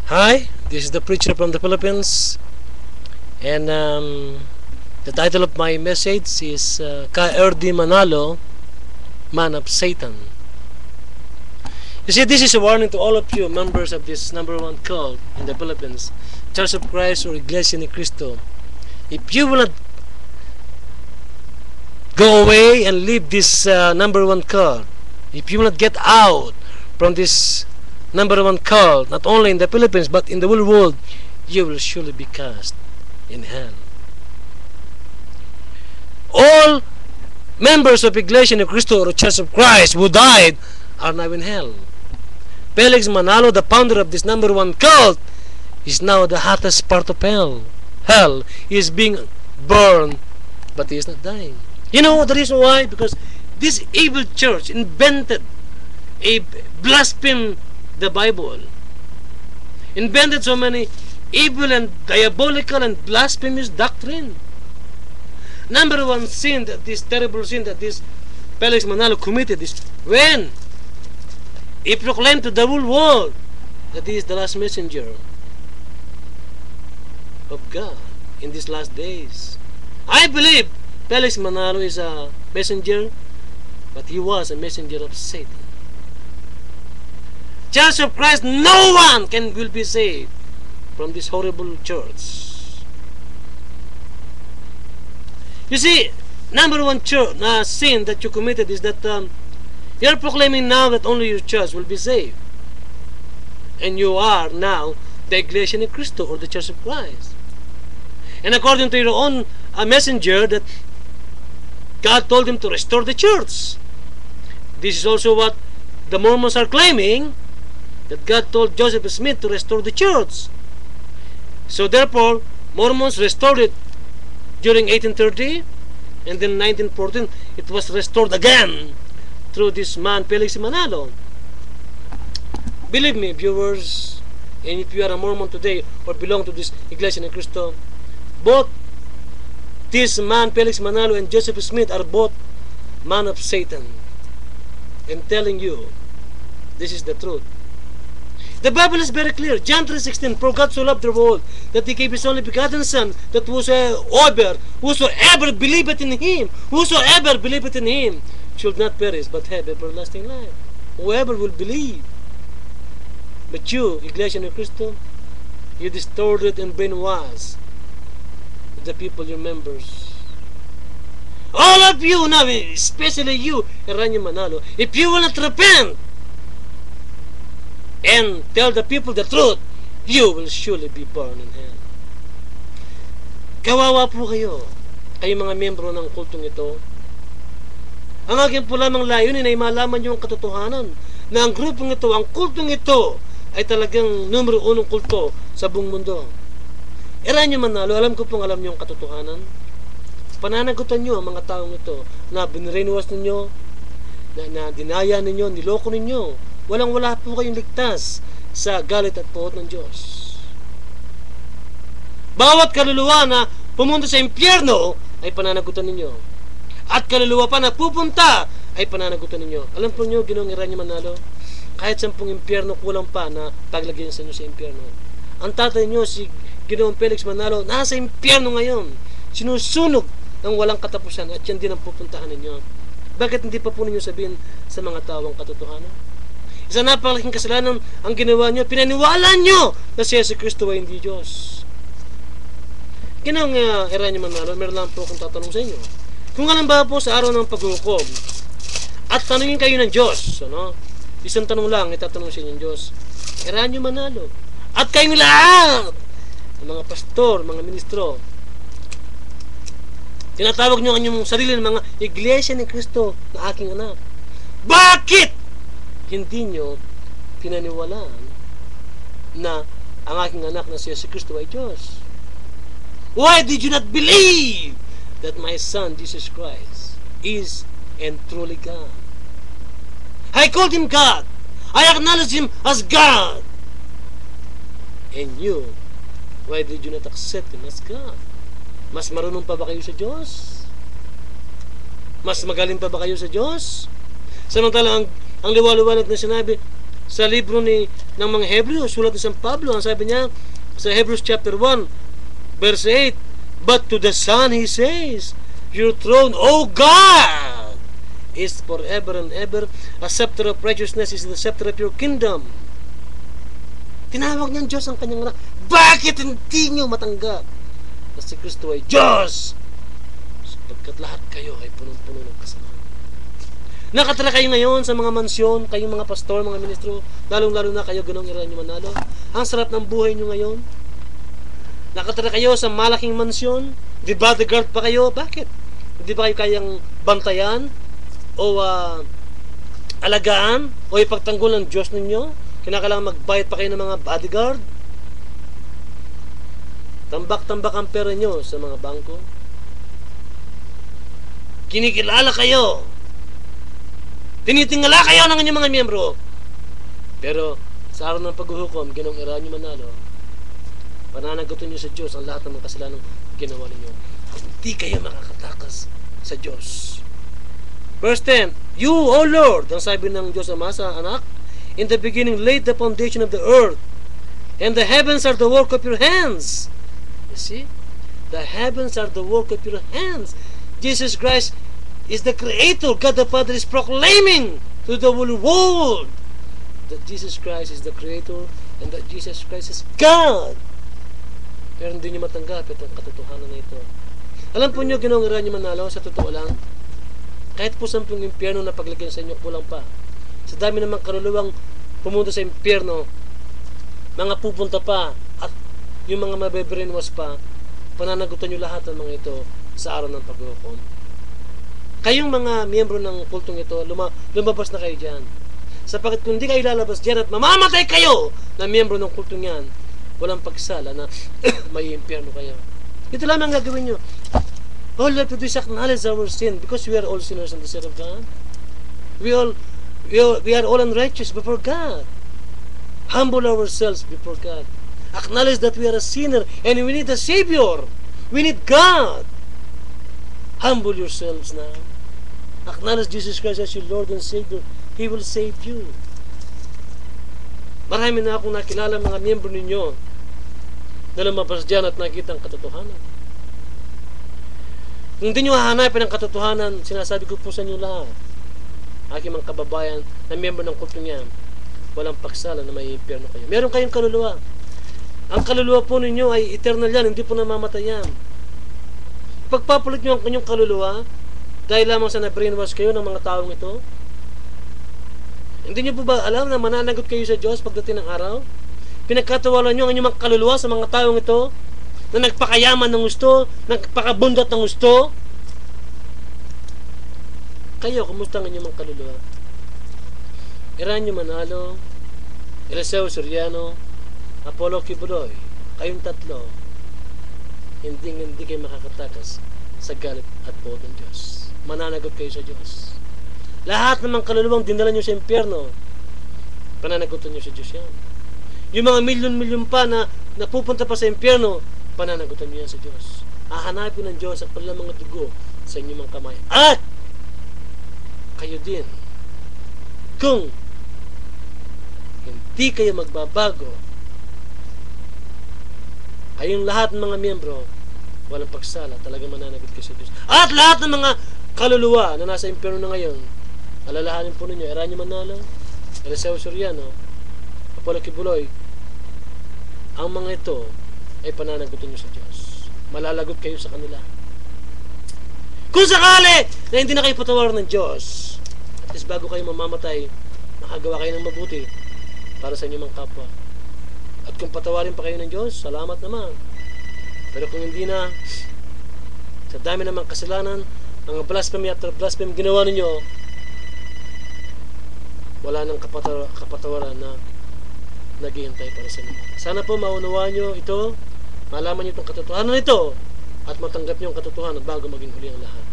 Hi, this is the preacher from the Philippines, and the title of my message is Ka Erdi Manalo, Man of Satan. You see, this is a warning to all of you members of this number one cult in the Philippines, Church of Christ or Iglesia ni Cristo. If you will not go away and leave this number one cult, if you will not get out from this number one cult, not only in the Philippines but in the whole world, you will surely be cast in hell. All members of Iglesia ni Cristo or Church of Christ who died are now in hell. Felix Manalo, the founder of this number one cult, is now the hottest part of hell. Hell, he is being burned, but he is not dying. You know the reason why? Because this evil church invented a blaspheme the Bible, invented so many evil and diabolical and blasphemous doctrine. Number one sin, that this terrible sin that this Felix Manalo committed, is when he proclaimed to the whole world that he is the last messenger of God in these last days. I believe Felix Manalo is a messenger, but he was a messenger of Satan. Church of Christ, no one will be saved from this horrible church. You see, number one sin that you committed is that you're proclaiming now that only your church will be saved, and you are now the Iglesia ni Cristo or the Church of Christ. And according to your own messenger, that God told him to restore the church. This is also what the Mormons are claiming, that God told Joseph Smith to restore the church. So therefore, Mormons restored it during 1830, and then 1914 it was restored again through this man Felix Manalo. Believe me, viewers, and if you are a Mormon today or belong to this Iglesia ni Cristo, both this man Felix Manalo and Joseph Smith are both man of Satan. I'm telling you, this is the truth. The Bible is very clear. John 3:16, for God so loved the world that he gave his only begotten Son, that whosoever believeth in him should not perish but have everlasting life. Whoever will believe. But you, Iglesia ni Cristo, you distorted and brainwashed the people, your members. All of you now, especially you, Eranio Manalo, if you will not repent and tell the people the truth, you will surely be burned in hell. Kawawa po kayo, kayo mga miyembro ng kultong ito. Ang aking po lamang layunin ay malaman nyo ang katotohanan na ang grupong ito, ang kultong ito, ay talagang numero unong kulto sa buong mundo. Eranio Manalo, alam ko pong alam nyo ang katotohanan. Pananagutan nyo ang mga taong ito na binrainwash ninyo, na dinaya ninyo, niloko ninyo. Walang-wala po kayong ligtas sa galit at puot ng Diyos. Bawat kaluluwa na pumunta sa impyerno ay pananagutan ninyo. At kaluluwa pa na pupunta ay pananagutan ninyo. Alam po nyo, Ginoong Eranio Manalo, kahit 10 impyerno kulang pa na paglagyan sa inyo sa impyerno. Ang tatay nyo, si Ginoong Felix Manalo, nasa impyerno ngayon. Sinusunog ng walang katapusan at yan din ang pupuntahan ninyo. Bakit hindi pa po ninyo sabihin sa mga tao ang katotohanan? Isa napakalaking kasalanan ang ginawa nyo. Pinaniwala nyo na si Yesu Cristo ay hindi Diyos. Ginoong Eranio Manalo, meron lang po akong tatanong sa inyo. Kung halimbawa po sa araw ng paghukom at tanungin kayo ng Diyos, isang tanong lang itatanong sa inyo ng Diyos, Eranio Manalo, at kayong lahat, mga pastor, mga ministro, tinatawag nyo ang inyong sarili ng mga Iglesia ni Cristo na aking anak. Bakit hindi nyo pinaniwalaan na ang aking anak na si Yesu Cristo ay Diyos? Why did you not believe that my son Jesus Christ is and truly God? I called him God. I acknowledge him as God. And you, why did you not accept him as God? Mas marunong pa ba kayo sa Diyos? Mas magaling pa ba kayo sa Diyos? Samantalang ang liwaliwanag na sinabi, sa libro ng mga Hebreo, sulat ni San Pablo, ang sabi niya sa Hebrews chapter 1, verse 8, but to the Son He says, your throne, O God, is forever and ever. A scepter of righteousness is the scepter of your kingdom. Tinawag niyang Diyos ang kanyang anak. Bakit hindi niyo matanggap na si Kristo ay Diyos? Sapagkat lahat kayo ay punong-puno ng kasalanan. Nakatira kayo ngayon sa mga mansyon, kayong mga pastor, mga ministro, lalong-lalo na kayo, Ginoong Eraño Manalo. Ang sarap ng buhay nyo ngayon. Nakatira kayo sa malaking mansyon, di bodyguard pa kayo. Bakit? Hindi ba kayo kayang bantayan o alagaan o ipagtanggol ng Diyos ninyo? Kinakailangan magbayad pa kayo ng mga bodyguard? Tambak-tambak ang pera nyo sa mga bangko. Kinikilala kayo. Tinitingala kayo ng inyong mga miyembro. Pero sa araw ng paghuhukom, Ginoong Eraño Manalo, pananagutin nyo sa Diyos ang lahat ng mga kasalanan ginawa ninyo. Hindi kayo makakatakas sa Diyos. Verse 10, you, O Lord, ang sabi ng Diyos Ama sa anak, in the beginning laid the foundation of the earth, and the heavens are the work of your hands. You see? The heavens are the work of your hands. Jesus Christ is the Creator. God the Father is proclaiming to the whole world that Jesus Christ is the Creator and that Jesus Christ is God. Pero hindi nyo matanggap itong katotohanan na ito. Alam po nyo, Ginoong Eraño Manalo, sa totoo lang, kahit po sampung impyerno na paglagyan sa inyo, kulang pa. Sa dami namang kaluluwang pumunta sa impyerno, mga pupunta pa, at yung mga mabe-brainwash pa, pananagutan nyo lahat ng mga ito sa araw ng paghuhukom. Kayong mga miyembro ng kultong ito, lumabas na kayo dyan. Sapagkat kung di kayo lalabas dyan at mamamatay kayo na miyembro ng kultong yan, walang pagsala na may impyerno kayo. Ito lamang gagawin nyo. All we have to do is acknowledge our sin because we are all sinners in the sight of God. We are all unrighteous before God. Humble ourselves before God. Acknowledge that we are a sinner and we need a Savior. We need God. Humble yourselves now. Acknowledge Jesus Christ as your Lord and Savior. He will save you. Marami na akong nakilala mga miyembro ninyo na lumabas dyan at nakita ang katotohanan. Kung hindi nyo hahanapin ang katotohanan, sinasabi ko po sa inyo lahat, aking mga kababayan na miyembro ng kultong yan, walang pagsala na may impyerno kayo. Meron kayong kaluluwa. Ang kaluluwa po ninyo ay eternal yan, hindi po namamatay yan. Pagpapalit nyo ang kanyang kaluluwa dahil lamang sa na-brainwash kayo ng mga taong ito, hindi nyo po ba alam na mananagot kayo sa Diyos pagdating ng araw? Pinagkatawalan nyo ang inyong mga kaluluwa sa mga taong ito na nagpakayaman ng gusto, nagpakabundat ng gusto. Kayo, kumusta ang inyong mga kaluluwa? Eraño Manalo, Eliseo Soriano, Apollo Kibuloy, kayong tatlo, hindi kayo makakatakas sa galit at poot ng Diyos. Mananagot kayo sa Diyos. Lahat ng mga kaluluwang dinala nyo sa impyerno, pananagutan nyo sa Diyos yan. Yung mga milyon-milyon pa na napupunta pa sa impyerno, pananagutan nyo yan sa Diyos. Hahanapin ng Diyos ang kanilang mga dugo sa inyong mga kamay. At kayo din, kung hindi kayo magbabago, kayong lahat ng mga miyembro, walang pagsala, talagang mananagot kayo sa Diyos. At lahat ng mga kaluluwa na nasa impyerno na ngayon, alalahanin po ninyo, Eraño Manalo, Eliseo Soriano, Apollo Kibuloy, ang mga ito ay pananagutin nyo sa Diyos. Malalagot kayo sa kanila. Kung sakali na hindi na kayo patawaran ng Diyos, at least bago kayo mamamatay, makagawa kayo ng mabuti para sa inyong mga kapwa. At kung patawarin pa kayo ng Diyos, salamat naman. Pero kung hindi na, sa dami namang kasalanan, mga blasphemy after blasphemy ginawa ninyo, wala nang kapatawaran na naghihintay para sa inyo. Sana po maunawaan nyo ito, malaman nyo itong katotohanan ito, at matanggap nyo ang katotohanan bago maging huli ang lahat.